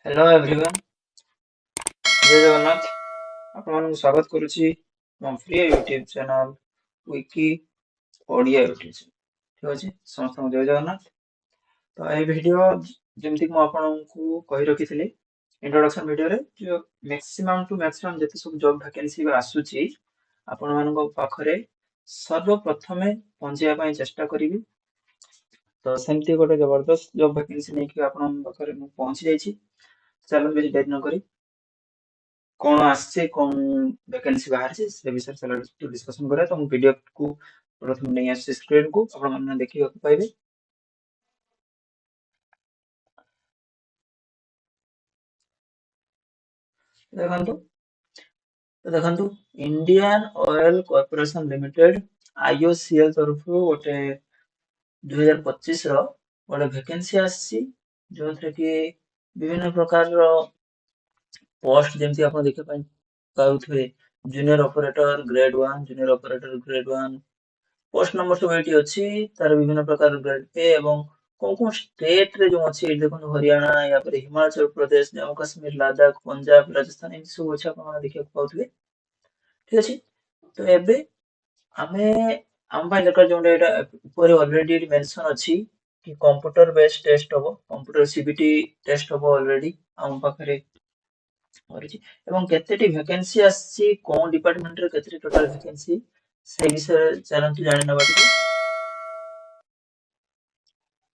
Hello everyone, जय जगन्नाथ। ଆପଣମାନଙ୍କୁ ସ୍ୱାଗତ କରୁଛି ମୋ ପ୍ରିୟ YouTube channel Wiki Odia YouTube channel. ଠିକ ଅଛି, ସମସ୍ତଙ୍କୁ ଜୟ ଜଗନ୍ନାଥ। ତ ଏହି ଭିଡ଼ିଓ ଯେମିତି ମୁଁ ଆପଣଙ୍କୁ କହି ରଖିଥିଲି ଇଣ୍ଟ୍ରୋଡକ୍ସନ ଭିଡ଼ିଓରେ, ଯେ ମ୍ୟାକ୍ସିମମ୍ ଯେତେ ସବୁ ଜବ୍ ଭ୍ୟାକେନ୍ସି ଆସୁଛି ଆପଣମାନଙ୍କ ପାଖରେ ସର୍ବପ୍ରଥମେ ପହଞ୍ଚିବା ପାଇଁ ଚେଷ୍ଟା କରିବି। ତ ସେମିତି ଗୋଟେ ଜବରଦସ୍ତ ଜବ୍ ଭ୍ୟାକେନ୍ସି ନେଇକି ଆପଣଙ୍କ ପାଖରେ ମୁଁ ପହଞ୍ଚି ଯାଇଛି। ଚାଲନ୍ତୁ ବେଶୀ ଡେରି ନ କରି कौन आसছে कौन वैकेंसी बाहर से विषय चलो डिस्कशन करें। तो वीडियो को प्रथम नहीं आसे स्क्रीन को आपण माने देखिबा पाइबे। देखंतु देखंतु Indian oil corporation limited IOCL तरफ गोटे 2025 रो गोटे वैकेंसी आसी जो थे कि विभिन्न प्रकार रो पोस्ट जेमती आपण देखि पाउथबे junior operator grade 1 junior operator grade 1 post number सब एटी अच्छी तार विभिन्न प्रकार ग्रेड पे एवं कौन कौन स्टेट रे जो अच्छी एटी देखो हरियाणा या फिर हिमाचल प्रदेश जम्मू कश्मीर लद्दाख पंजाब राजस्थान इन सब अच्छे आपण देखिया पाउथबे। ठीक अछि, तो एबे आमे हम भाई दरकार जोंडा एटा ऊपर ऑलरेडी मेंशन अछि कि कंप्यूटर बेस्ड टेस्ट होबो, कंप्यूटर सीबीटी टेस्ट होबो ऑलरेडी हम पाखरे କରିଛି ଏବଂ କେତେଟି ଭ୍ୟାକେନ୍ସି ଆସିଛି କୋଉ ଡିପାର୍ଟମେଣ୍ଟରେ କେତେଟି ଟୋଟାଲ ଭ୍ୟାକେନ୍ସି ସେ ବିଷୟରେ ଚାଲନ୍ତୁ ଜାଣି ନେବା ଟିକେ।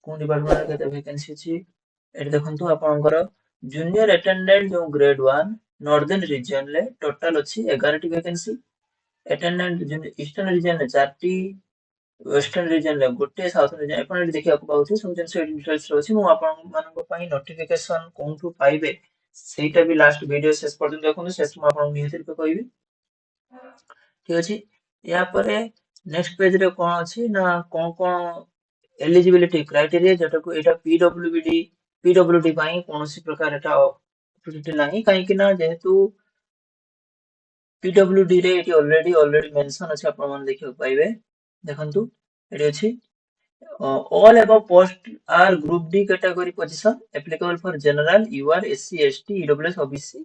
କୋଉ ଡିପାର୍ଟମେଣ୍ଟରେ କେତେ ଭ୍ୟାକେନ୍ସି ଅଛି ଏଠି ଦେଖନ୍ତୁ ଆପଣଙ୍କର ଜୁନିୟର ଆଟେଣ୍ଡାଣ୍ଟ ଯୋଉ ଗ୍ରେଡ 1 ନର୍ଦର୍ନ ରିଜିୟନ ରେ ଟୋଟାଲ ଅଛି 11ଟି ଭ୍ୟାକେନ୍ସି। ଆଟେଣ୍ଡାଣ୍ଟ ଇଷ୍ଟର୍ଣ୍ଣ ରିଜିୟନ ରେ 4ଟି, ୱେଷ୍ଟର୍ଣ୍ଣ ରିଜିୟନ ରେ ଗୋଟେ, ସାଉଥର୍ଣ୍ଣ ରିଜିୟନ ଆପଣ ଏଠି ଦେଖିବାକୁ ପାଉଥିବେ ସବୁ ଜିନିଷ ଏଠି ଡିଟେଲ୍ସ ଅଛି। ମୁଁ ଆପଣମାନଙ୍କ ପାଇଁ ନୋଟିଫିକେସନ କୋଉଠୁ ପାଇବେ ସେଇଟା ବି ଲାଷ୍ଟ ଭିडिଓ ଶେଷ ପର୍ଯ୍ୟନ୍ତ ଦେଖନ୍ତୁ, ଶେଷ ମୁଁ ଆପଣଙ୍କୁ ନିହାତି ରୂପେ କହିବି। ଠିକ ଅଛି, ୟା ପରେ ନେକ୍ସଟ ପେଜ ରେ କଣ ଅଛି ନା କଣ କଣ एलिजिबिलिटी क्राइटेरिया जोटाको एटा पीडब्ल्यूडी ପାଇଁ କୌଣସି ପ୍ରକାର ଏଟା ଅପରଚୁନିଟି ନାହିଁ କାହିଁକି ନା ଯେହେତୁ पीडब्ल्यूडी ରେ ଏଠି ऑलरेडी मेंशन ଅଛି ଆପଣ ମାନେ ଦେଖିବାକୁ ପାଇବେ। ଦେଖନ୍ତୁ ଏଠି ଅଛି all above post are group D category position applicable for general UR SC ST EWS OBC।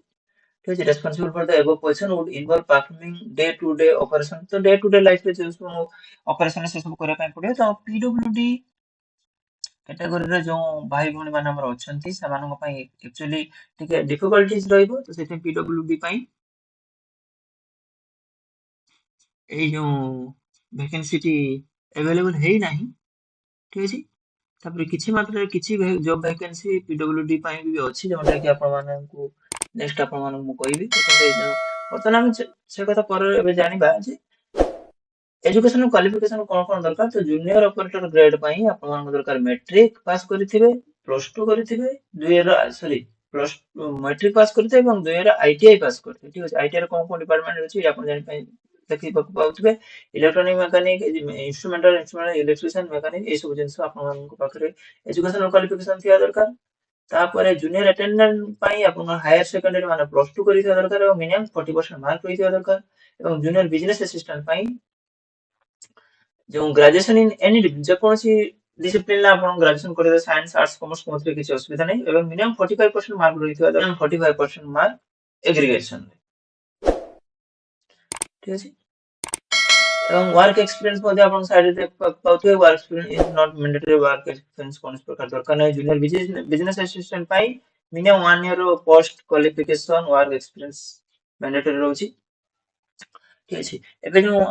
ठीक है, responsible for the above position would involve performing day to day operation। तो day to day लाइफ रे जो सब operation से सब କରିବା ପାଇଁ ପଡିବ। ତ पीडब्ल्यूडी कैटेगरी जो भाई भौणी मैंने अच्छा से एक्चुअली टिके डिफिकल्टीज रहिबो। तो से पीडब्ल्यूडी जो वैकेंसी अवेलेबल है नहीं। ठीक अछि, तापर किछि मात्रा किछि जॉब वैकेंसी पीडब्ल्यूडी भी अछि जोटा कि आपण माननकु नेक्स्ट आपण माननकु कहबी। बर्तमान हम से कथा पर एबे जानिबा जे एजुकेशन क्वालिफिकेशन कौन कौन दरकार। तो जूनियर ऑपरेटर ग्रेड ପାଇଁ ଆପଣମାନଙ୍କ ଦରକାର मैट्रिक पास କରିଥିବେ, प्लस 2 କରିଥିବେ, प्लस मैट्रिक पास କରିଥିବେ ଏବଂ ଦୁଇର आईटीआई पास କରିଥିବେ। ठीक ଅଛି, आईटीआई ରେ कौन कौन डिपार्टमेंट ଅଛି ଆପଣ ଜାଣି ପାଇଁ ଦେଖିବାକୁ ପାଉଥିବେ electronic mechanic instrumental electrician mechanic ए सब जिंस ଆପଣମାନଙ୍କ ପାଖରେ एजुकेशनल क्वालिफिकेशन थिया दरकार। तापर जूनियर अटेंडेंट ପାଇଁ ଆପଣ हायर सेकेंडरी माने प्लस 2 କରିଥିବା ଦରକାର ଏବଂ मिनिमम 40% मार्क ରହିଥିବା ଦରକାର। ଏବଂ जूनियर बिजनेस असिस्टेंट ପାଇଁ जो ग्रेजुएशन इन एनी जेकोसी डिसिप्लिन ला आपण ग्रेजुएशन करे साइंस आर्ट्स कॉमर्स कोनसे किसी असुविधा नहीं एवं मिनिमम 45% मार्क रहितवा दरकार। 45% मार्क एग्रीगेशन। ठीक अछि, एवं वर्क एक्सपीरियंस मध्ये आपण साइड रे पाउथिबे work experience is not mandatory. Work experience कोन प्रकार दरकार नै। जूनियर बिजनेस असिस्टेंट पाई minimum 1 year post qualification work experience mandatory रहउची। ठीक अछि, एबे जो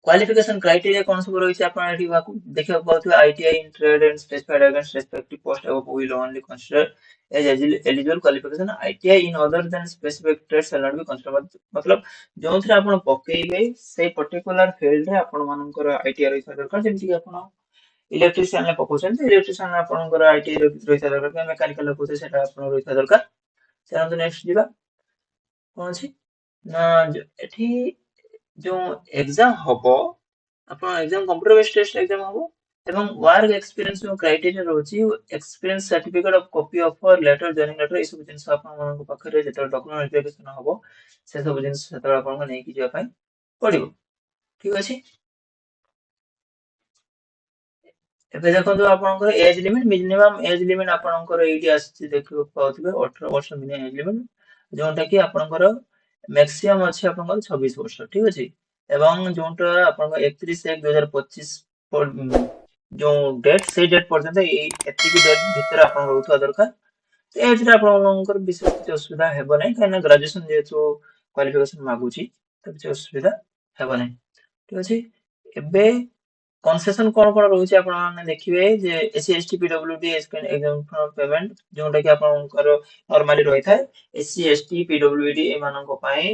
क्वालिफिकेशन क्राइटेरिया कौन सब रही है आपण एठी देखिबा पाउथिबे ITI in trade and specified against respective post above will only consider as eligible qualification. ITI in other than specific trade shall not be consider. मतलब जो थरे आपण पकेइबे से पर्टिकुलर फील्ड रे आपण मानकर आईटीआई रही दरकार। जेमति कि आपण इलेक्ट्रिशियन ले पकोछन तो इलेक्ट्रिशियन आपणकर आईटीआई रही दरकार। मेकानिकल पकोछे सेटा आपण रही दरकार। चलो नेक्स्ट जीवा कोन अछि ना एठी जो एग्जाम हबो आपण exam computer based test exam हबो एवं वर्क एक्सपीरियंस जो क्राइटेरिया रहउची experience certificate of copy of letter joining letter ए सब जिंस आपण मानक पाखरे जेते डॉक्यूमेंट वेरिफिकेशन हबो से सब जिंस सेते आपण नै कि जिया पई पड़िबो। ठीक अछि, ଏବେ ଦେଖନ୍ତୁ ଆପଣଙ୍କର age limit minimum age limit ଆପଣଙ୍କର ଏଇଠି ଆସିଛି ଦେଖିବାକୁ ପାଉଥିବେ 18 ବର୍ଷ ମିନିମମ୍ ଏଜ୍ ଲିମିଟ୍ ଯୋଉଟା କି ଆପଣଙ୍କର ମ୍ୟାକ୍ସିମମ୍ ଅଛି ଆପଣଙ୍କର 26 ବର୍ଷ ଠିକ ଅଛି ଏବଂ ଯୋଉଟା ଆପଣଙ୍କ 31/1/2025 ଯୋଉ ଡେଟ୍ ସେଇ ଡେଟ୍ ପର୍ଯ୍ୟନ୍ତ ଏଇ ଏତିକି ଡେଟ୍ ଭିତରେ ଆପଣ ରହୁଥିବା ଦରକାର ଏଜରେ ଆପଣଙ୍କର ବିଶେଷ କିଛି ଅସୁବିଧା ହେବ ନାହିଁ କାହିଁକିନା ଗ୍ରାଜୁଏସନ ଯେହେତୁ କ୍ୱାଲିଫିକେସନ ମାଗୁଛି ତ କିଛି ଅସୁବିଧା ହେବ ନାହିଁ ଠିକ ଅଛି ଏବେ କନସେସନ କଣ ରହୁଛି ଆପଣମାନେ ଦେଖିବେ ଯେ SC ST PWD exam payment ଯୋଉଟା କି ଆପଣଙ୍କର ନର୍ମାଲି ରହିଥାଏ SC ST PWD ଏମାନଙ୍କ ପାଇଁ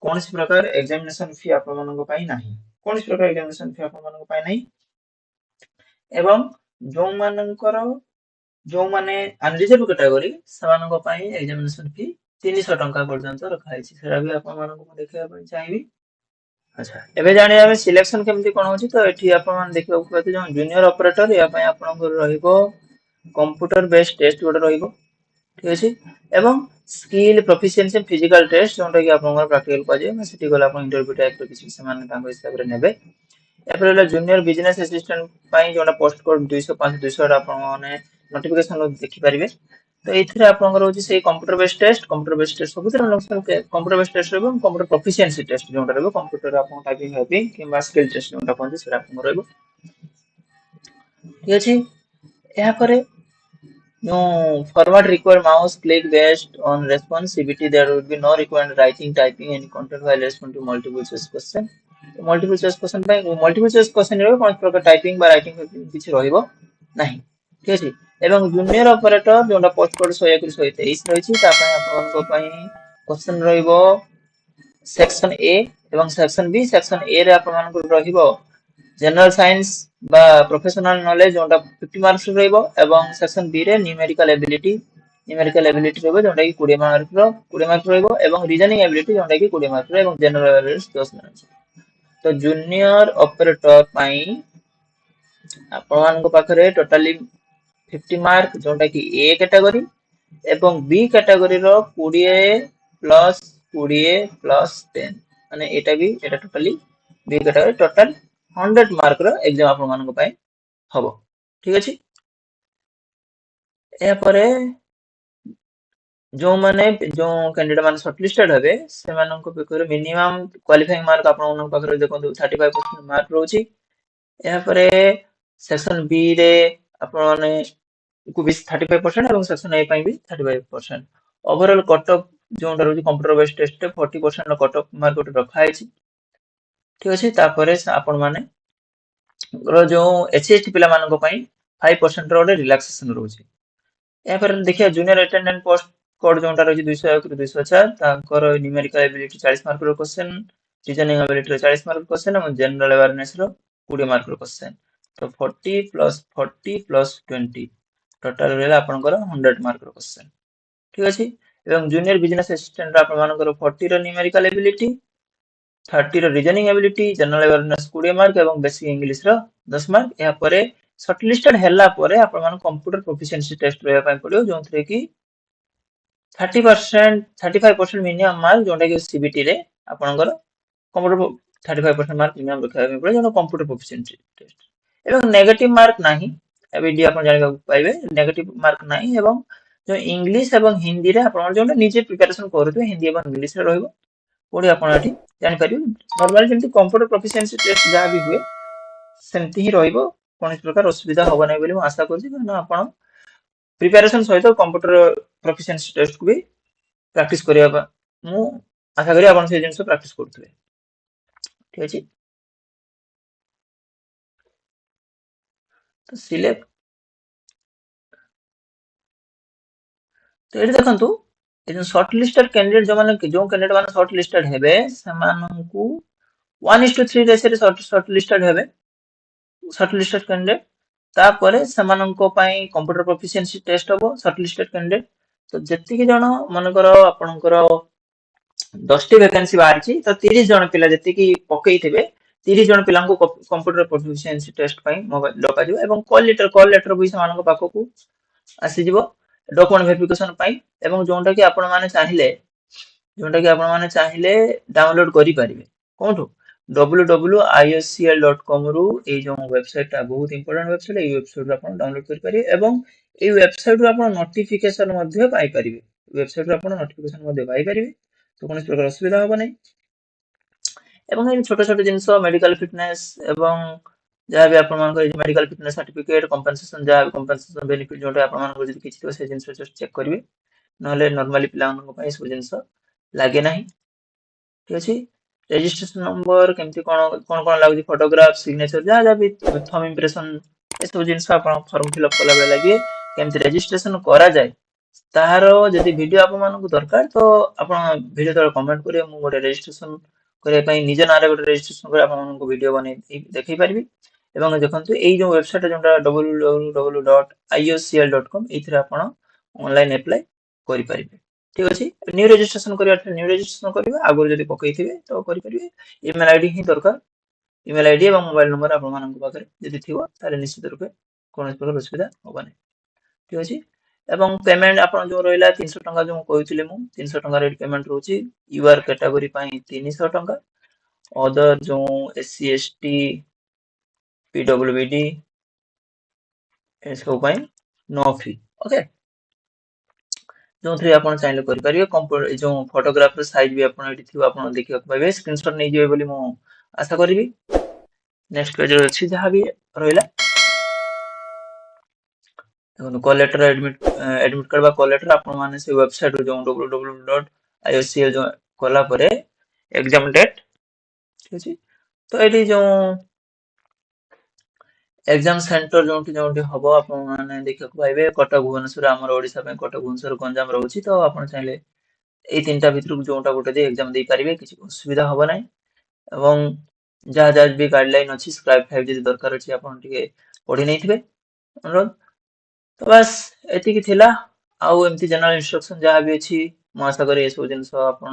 କୌଣସି ପ୍ରକାର ଏକ୍ସାମିନେସନ ଫି ଆପଣମାନଙ୍କ ପାଇଁ ନାହିଁ କୌଣସି ପ୍ରକାର ଏକ୍ସାମିନେସନ ଫି ଆପଣମାନଙ୍କ ପାଇଁ ନାହିଁ ଏବଂ ଯୋଉମାନେ ଅନରିଜର୍ଭ କ୍ୟାଟାଗୋରୀ ସେମାନଙ୍କ ପାଇଁ ଏକ୍ସାମିନେସନ ଫି 300 ଟଙ୍କା ପର୍ଯ୍ୟନ୍ତ ରଖାଯାଇଛି ସେଟା ବି ଆପଣମାନଙ୍କୁ ମୁଁ ଦେଖେଇବା ପାଇଁ ଚାହିଁବି ଆଚ୍ଛା ଏବେ ଜାଣିବା ଆମେ ସିଲେକ୍ସନ କେମିତି କଣ ହଉଛି ତ ଏଠି ଆପଣମାନେ ଦେଖିବାକୁ ପାଇବେ ଯୋଉ ଜୁନିୟର ଅପରେଟର ୟା ପାଇଁ ଆପଣଙ୍କର ରହିବ କମ୍ପ୍ୟୁଟର ବେସ୍ଡ ଟେଷ୍ଟ ଗୋଟେ ରହିବ ଠିକ ଅଛି ଏବଂ ସ୍କିଲ ପ୍ରଫିସିଏନ୍ସି ଫିଜିକାଲ ଟେଷ୍ଟ ଯୋଉଟା କି ଆପଣଙ୍କର ପ୍ରାକ୍ଟିକାଲ କୁହାଯାଏ ସେଠି ଗଲେ ଆପଣ ଇଣ୍ଟରଭ୍ୟୁ ଟାଇପର କିଛି ସେମାନେ ତାଙ୍କ ହିସାବରେ ନେବେ ଏପରେ ହେଲା ଜୁନିୟର ବିଜନେସ ଆସିଷ୍ଟାଣ୍ଟ ପାଇଁ ଯୋଉଟା ପୋଷ୍ଟ କୋଡ 205 200 ଆପଣମାନେ ନୋଟିଫିକେସନ ଦେଖିପାରିବେ ତ ଏଇଥିରେ ଆପଣଙ୍କର ହଉଛି ସେଇ କମ୍ପ୍ୟୁଟର ବେସ୍ଡ ଟେଷ୍ଟ ସବୁଥିରେ କମ୍ପ୍ୟୁଟର ବେସ୍ଡ ଟେଷ୍ଟ ରହିବ କମ୍ପ୍ୟୁଟର ପ୍ରଫିସିଏନ୍ସି ଟେଷ୍ଟ ଯୋଉଟା ରହିବ କମ୍ପ୍ୟୁଟର ଆପଣ ଟାଇପିଂ ହାଇପିଂ କିମ୍ବା ସ୍କିଲ ଟେଷ୍ଟ ଯୋଉଟା କୁହନ୍ତି ସେଟା ଆପଣଙ୍କର ରହିବ ଠିକ ଅଛି ଏହାପରେ no format require mouse click based on responsibility there would be no required writing typing any content while responding to multiple choice question multiple choice question ପାଇଁ multiple choice question ରହିବ କୌଣସି ପ୍ରକାର typing ବା writing କିଛି ରହିବ ନାହିଁ ଠିକ ଅଛି ଏବଂ ଜୁନିୟର ଅପରେଟର ଯୋଉଟା ପୋଷ୍ଟ କୋଡ 121 123 ରହିଛି ତା ପାଇଁ ଆପଣଙ୍କ ପାଇଁ କ୍ୱେଶ୍ଚନ ରହିବ ସେକ୍ସନ ଏ ଏବଂ ସେକ୍ସନ ବି ସେକ୍ସନ ଏ ରେ ଆପଣମାନଙ୍କର ରହିବ ଜେନରାଲ ସାଇନ୍ସ বা প্রফেশনাল নলেজ ଯୋଉଟା 50 ମାର୍କସ ରହିବ ଏବଂ ସେକ୍ସନ ବି ରେ ନ୍ୟୁମେରିକାଲ ଏବିଲିଟି ରହିବ ଯୋଉଟା କି 20 ମାର୍କ ରହିବ ଏବଂ ରିଜନିଂ ଏବିଲିଟି ଯୋଉଟା କି 20 ମାର୍କ ରହିବ ଏବଂ ଜେନରାଲ ଆୱାରନେସ 10 ମାର୍କ ତ ଜୁନିୟର ଅପରେଟର ପାଇଁ ଆପଣମାନଙ୍କ ପାଖରେ ଟୋଟାଲି 50 ମାର୍କ ଯୋଉଟା କି ଏ କ୍ୟାଟାଗୋରୀ ଏବଂ ବି କ୍ୟାଟାଗୋରୀର 20 ପ୍ଲସ 20 ପ୍ଲସ 10 ମାନେ ଏଟା ଟୋଟାଲି ବି କ୍ୟାଟାଗୋରୀ ଟୋଟାଲ 100 ମାର୍କର ଏକ୍ସାମ ଆପଣମାନଙ୍କ ପାଇଁ ହବ ଠିକ ଅଛି ଏହାପରେ ଯୋଉ କ୍ୟାଣ୍ଡିଡେଟ ମାନେ ସର୍ଟଲିଷ୍ଟେଡ ହେବେ ସେମାନଙ୍କ ପାଖରେ ମିନିମମ୍ କ୍ୱାଲିଫାଇଂ ମାର୍କ ଆପଣମାନଙ୍କ ପାଖରେ ଦେଖନ୍ତୁ 35% ମାର୍କ ରହୁଛି ଏହାପରେ ସେକ୍ସନ ବି ରେ ଆପଣମାନେ କୁ ବି 35% ଏବଂ ସେକ୍ସନ ଏ ପାଇଁ ବି 35% ଓଭରଅଲ କଟଅଫ ଯୋଉଟା ରହୁଛି କମ୍ପ୍ୟୁଟର ବେସ୍ଡ ଟେଷ୍ଟରେ 40% ର କଟଅଫ ମାର୍କ ଗୋଟେ ରଖା ହେଇଛି ଠିକ ଅଛି ତାପରେ ଆପଣ ମାନେ ଯୋଉ SC ST ପିଲାମାନଙ୍କ ପାଇଁ 5% ର ଗୋଟେ ରିଲାକ୍ସେସନ ରହୁଛି ଏହାପରେ ଦେଖିବା ଜୁନିୟର ଆଟେଣ୍ଡାଣ୍ଟ ପୋଷ୍ଟ କୋଡ ଯୋଉଟା ରହିଛି 201 ରୁ 204 ତାଙ୍କର ନ୍ୟୁମେରିକାଲ ଏବିଲିଟି 40 ମାର୍କ ର କ୍ୱେଶ୍ଚନ ରିଜନିଂ ଏବିଲିଟି ର 40 ମାର୍କ କ୍ୱେଶ୍ଚନ ଏବଂ ଜେନରାଲ ଆୱାରନେସ ର 20 ମାର୍କ ର କ୍ୱେଶ୍ଚନ ତ 40 ପ୍ଲସ 20 ଟୋଟାଲ ରହିଲା ଆପଣଙ୍କର 100 ମାର୍କ ର କ୍ୱେଶ୍ଚନ ଠିକ ଅଛି ଏବଂ ଜୁନିୟର ବିଜନେସ ଆସିଷ୍ଟାଣ୍ଟ ଆପଣମାନଙ୍କର 40 ର ନ୍ୟୁମେରିକାଲ ଏବିଲିଟି 30 ର reasoning ability general awareness 20 mark ଏବଂ ବେସିକ ଇଂଲିଶ ର 10 ମାର୍କ ଏହାପରେ ସର୍ଟଲିଷ୍ଟେଡ ହେଲା ପରେ ଆପଣମାନଙ୍କୁ କମ୍ପ୍ୟୁଟର ପ୍ରୋଫିସିଏନ୍ସି ଟେଷ୍ଟ ରହିବା ପାଇଁ ପଡିବ ଯୋଉଥିରେ କି 35% ମିନିମମ୍ ମାର୍କ ଯୋଉଟା କି CBT ରେ ଆପଣଙ୍କର କମ୍ପ୍ୟୁଟର 35% ମାର୍କ ମିନିମମ୍ ରଖିବା ପାଇଁ ପଡିବ ଯୋଉଟା କମ୍ପ୍ୟୁଟର ପ୍ରୋଫିସିଏନ୍ସି ଟେଷ୍ଟ ଏବଂ ନେଗେଟିଭ ମାର୍କ ନାହିଁ ଏବେ ଆପଣ ଜାଣିବାକୁ ପାଇବେ ନେଗେଟିଭ ମାର୍କ ନାହିଁ ଏବଂ ଯୋଉ ଇଂଲିଶ ଏବଂ ହିନ୍ଦୀରେ ଆପଣଙ୍କର ଯୋଉଟା ନିଜେ ପ୍ରିପାରେସନ କରୁଥିବେ ହିନ୍ଦୀ ଏବଂ ଇଂଲିଶରେ ରହିବ କୋଉଠି ଆପଣ ଏଠି ଜାଣିପାରିବେ ନର୍ମାଲି ଯେମିତି କମ୍ପ୍ୟୁଟର ପ୍ରୋଫିସିଏନ୍ସି ଟେଷ୍ଟ ଯାହା ବି ହୁଏ ସେମିତି ହିଁ ରହିବ କୌଣସି ପ୍ରକାର ଅସୁବିଧା ହବ ନାହିଁ ବୋଲି ମୁଁ ଆଶା କରୁଛି କାରଣ ଆପଣ ପ୍ରିପାରେସନ ସହିତ କମ୍ପ୍ୟୁଟର ପ୍ରୋଫିସିଏନ୍ସି ଟେଷ୍ଟକୁ ବି ପ୍ରାକ୍ଟିସ କରିବା ପାଇଁ ମୁଁ ଆଶା କରି ଆପଣ ସେଇ ଜିନିଷ ପ୍ରାକ୍ଟିସ କରୁଥିବେ ଠିକ ଅଛି ତ ସିଲେକ୍ଟ ତ ଏଠି ଦେଖନ୍ତୁ ଏ ଯୋଉ ସର୍ଟ ଲିଷ୍ଟେଡ କ୍ୟାଣ୍ଡିଡେଟ ଯୋଉ କ୍ୟାଣ୍ଡିଡେଟ ମାନେ ସର୍ଟ ଲିଷ୍ଟେଡ ହେବେ ସେମାନଙ୍କୁ 1:3 ରେସିଓରେ ସର୍ଟ ଲିଷ୍ଟେଡ ହେବେ ସର୍ଟ ଲିଷ୍ଟେଡ କ୍ୟାଣ୍ଡିଡେଟ ତାପରେ ସେମାନଙ୍କ ପାଇଁ କମ୍ପ୍ୟୁଟର ପ୍ରୋଫିସିଏନ୍ସି ଟେଷ୍ଟ ହବ ସର୍ଟ ଲିଷ୍ଟେଡ କ୍ୟାଣ୍ଡିଡେଟ ତ ଯେତିକି ଜଣ ମନେକର ଆପଣଙ୍କର 10ଟି ଭ୍ୟାକେନ୍ସି ବାହାରିଛି ତ 30 ଜଣ ପିଲା ଯେତିକି ପକେଇଥିବେ 30 ଜଣ ପିଲାଙ୍କୁ କମ୍ପ୍ୟୁଟର ପ୍ରୋଫିସିଏନ୍ସି ଟେଷ୍ଟ ପାଇଁ ଡକାଯିବ ଏବଂ କଲ୍ ଲେଟର ବି ସେମାନଙ୍କ ପାଖକୁ ଆସିଯିବ ଡକୁମେଣ୍ଟ ଭେରିଫିକେସନ ପାଇଁ ଏବଂ ଯୋଉଟା କି ଆପଣମାନେ ଚାହିଁଲେ ଡାଉନଲୋଡ କରିପାରିବେ କୋଉଠୁ www.iocl.com ରୁ ଏଇ ଯୋଉ ୱେବସାଇଟଟା ବହୁତ ଇମ୍ପୋର୍ଟାଣ୍ଟ ୱେବସାଇଟ, ଏଇ ୱେବସାଇଟରୁ ଆପଣ ଡାଉନଲୋଡ କରିପାରିବେ ଏବଂ ଏଇ ୱେବସାଇଟରୁ ଆପଣ ନୋଟିଫିକେସନ ମଧ୍ୟ ପାଇପାରିବେ। ୱେବସାଇଟରୁ ଆପଣ ନୋଟିଫିକେସନ ମଧ୍ୟ ପାଇପାରିବେ, ତ କୌଣସି ପ୍ରକାର ଅସୁବିଧା ହବ ନାହିଁ। ଏବଂ ଏଇ ଛୋଟ ଛୋଟ ଜିନିଷ ମେଡିକାଲ ଫିଟନେସ୍ ଏବଂ ଯାହାବି ଆପଣଙ୍କର ମେଡିକାଲ ଫିଟନେସ୍ ସାର୍ଟିଫିକେଟ କମ୍ପେନସେସନ, ଯାହା କମ୍ପେନସେସନ ବେନିଫିଟ ଯୋଉଟା ଆପଣଙ୍କର ଯଦି କିଛି ଥିବ ସେ ଜିନିଷ ଜଷ୍ଟ ଚେକ୍ କରିବେ, ନହେଲେ ନର୍ମାଲି ପିଲାମାନଙ୍କ ପାଇଁ ସବୁ ଜିନିଷ ଲାଗେ ନାହିଁ। ଠିକ ଅଛି। ରେଜିଷ୍ଟ୍ରେସନ ନମ୍ବର କେମିତି କଣ କଣ ଲାଗୁଛି, ଫଟୋଗ୍ରାଫ, ସିଗ୍ନେଚର, ଯାହା ଯାହା ବି ଥମ୍ ଇମ୍ପ୍ରେସନ, ଏସବୁ ଜିନିଷ ଆପଣ ଫର୍ମ ଫିଲ୍ଅପ୍ କଲା ବେଳେ ଲାଗିବେ। କେମିତି ରେଜିଷ୍ଟ୍ରେସନ କରାଯାଏ ତାହାର ଯଦି ଭିଡିଓ ଆପଣମାନଙ୍କୁ ଦରକାର ତ ଆପଣ ଭିଡିଓ ତଳେ କମେଣ୍ଟ କରିବେ, ମୁଁ ଗୋଟେ ରେଜିଷ୍ଟ୍ରେସନ କରିବା ପାଇଁ ନିଜ ନାଁରେ ଗୋଟେ ରେଜିଷ୍ଟ୍ରେସନ କରି ଆପଣମାନଙ୍କୁ ଭିଡିଓ ବନେଇ ଦେଖେଇ ପାରିବି। ଏବଂ ଦେଖନ୍ତୁ ଏଇ ଯୋଉ ୱେବସାଇଟ ଯୋଉଟା www.iocl.com, ଏଇଥିରେ ଆପଣ ଅନଲାଇନ ଆପ୍ଲାଏ କରିପାରିବେ। ଠିକ ଅଛି। ନ୍ୟୁ ରେଜିଷ୍ଟ୍ରେସନ କରିବାର ନ୍ୟୁ ରେଜିଷ୍ଟ୍ରେସନ କରିବେ, ଆଗରୁ ଯଦି ପକେଇଥିବେ ତ କରିପାରିବେ। ଇମେଲ ଆଇଡି ହିଁ ଦରକାର, ଇମେଲ ଆଇଡି ଏବଂ ମୋବାଇଲ ନମ୍ବର ଆପଣମାନଙ୍କ ପାଖରେ ଯଦି ଥିବ ତାହେଲେ ନିଶ୍ଚିତ ରୂପେ କୌଣସି ପ୍ରକାର ଅସୁବିଧା ହବ ନାହିଁ। ଠିକ ଅଛି। ଏବଂ ପେମେଣ୍ଟ ଆପଣ ଯୋଉ ରହିଲା 300 ଟଙ୍କା ଯୋଉ କହିଥିଲି ମୁଁ, 300 ଟଙ୍କାର ପେମେଣ୍ଟ ରହୁଛି। ୟୁଆର କ୍ୟାଟାଗୋରୀ ପାଇଁ 300 ଟଙ୍କା, ଅଦର ଯୋଉ SC ST PWBD ଏସବୁ ପାଇଁ नो ଫି। ଓକେ, ଯୋଉଥିରେ ଆପଣ ଚାହିଁଲେ କରିପାରିବେ। ଏ ଯୋଉ ଫଟୋଗ୍ରାଫର ସାଇଜ ବି ଆପଣ ଏଠି ଥିବ, ଆପଣ ଦେଖିବାକୁ ପାଇବେ। ସ୍କ୍ରିନଶଟ ନେଇଯିବେ ବୋଲି ମୁଁ ଆଶା କରିବି। ନେକ୍ସଟ ପେଜରେ ଅଛି ଯାହା ବି ରହିଲା, ଦେଖନ୍ତୁ କଲ୍ ଲେଟର, ଆଡମିଟ କାର୍ଡ ବା କଲ୍ ଲେଟର ଆପଣ ମାନେ ସେ ୱେବସାଇଟ ରୁ ଯୋଉ www.iocl ଯୋଉ କଲା ପରେ ଏକ୍ସାମ ଡେଟ୍, ଠିକ ଅଛି। ତ ଏଠି ଯୋଉ ଏକ୍ସାମ ସେଣ୍ଟର ଯୋଉଠି ଯୋଉଠି ହବ ଆପଣ ମାନେ ଦେଖିବାକୁ ପାଇବେ। କଟକ, ଭୁବନେଶ୍ୱର, ଆମର ଓଡିଶା ପାଇଁ କଟକ, ଭୁବନେଶ୍ୱର, ଗଞ୍ଜାମ ରହୁଛି। ତ ଆପଣ ଚାହିଁଲେ ଏଇ ତିନିଟା ଭିତରୁ ଯୋଉଟା ଗୋଟେ ଦେଇ ଏକ୍ସାମ ଦେଇପାରିବେ, କିଛି ଅସୁବିଧା ହବ ନାହିଁ। ଏବଂ ଯାହା ଯାହା ବି ଗାଇଡଲାଇନ ଅଛି, ସ୍କ୍ରାଇବ ଫାଇଲ ଯଦି ଦରକାର ଅଛି ଆପଣ ଟିକେ ପଢି ନେଇଥିବେ, ଅନୁରୋଧ। ତ ବାସ୍ ଏତିକି ଥିଲା। ଆଉ ଏମିତି ଜେନେରାଲ ଇନଷ୍ଟ୍ରକ୍ସନ ଯାହା ବି ଅଛି ମୁଁ ଆଶା କରି ଏସବୁ ଜିନିଷ ଆପଣ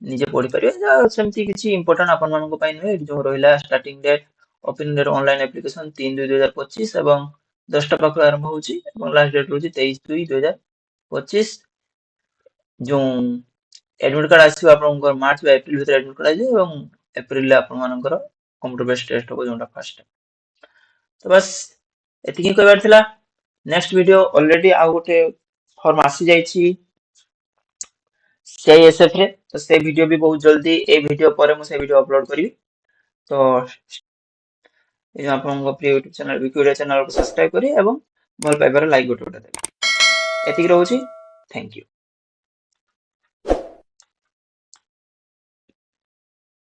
ନିଜେ ପଢିପାରିବେ। ସେମିତି କିଛି ଇମ୍ପୋର୍ଟାଣ୍ଟ ଆପଣମାନଙ୍କ ପାଇଁ ନୁହେଁ। ଏଠି ଯୋଉ ରହିଲା starting date, opening date, online application 3/2/2025 ଏବଂ 10ଟା ପାଖରୁ ଆରମ୍ଭ ହଉଛି ଏବଂ ଲାଷ୍ଟ ଡେଟ୍ ରହୁଛି 23/2/2025। ଯୋଉ एडमिट कार्ड ଆସିବ ଆପଣଙ୍କର ମାର୍ଚ୍ଚ ବା ଏପ୍ରିଲ ଭିତରେ एडमिट कार्ड ଆସିବ ଏବଂ ଏପ୍ରିଲରେ ଆପଣମାନଙ୍କର କମ୍ପ୍ୟୁଟର ବେସ୍ଡ ଟେଷ୍ଟ ହବ ଯୋଉଟା ଫାର୍ଷ୍ଟ। ତ ବାସ୍ ଏତିକି କହିବାର ଥିଲା। ନେକ୍ସଟ ଭିଡିଓ ଅଲରେଡି ଆଉ ଗୋଟେ ଫର୍ମ ଆସି ଯାଇଛି CISF ରେ, ତ ସେ ଭିଡିଓ ବି ବହୁତ ଜଲ୍ଦି, ଏ ଭିଡିଓ ପରେ ମୁଁ ସେ ଭିଡିଓ ଅପଲୋଡ କରିବି। ତ ଏ ଆପଣଙ୍କ ପ୍ରିୟ ୟୁଟ୍ୟୁବ ଚ୍ୟାନେଲ ବିକ୍ୟୁରିଆ ଚ୍ୟାନେଲକୁ ସବସ୍କ୍ରାଇବ କରି ଏବଂ ଭଲ ପାଇବାର ଲାଇକ୍ ଗୋଟେ ଦେବେ। ଏତିକି ରହୁଛି। Thank you.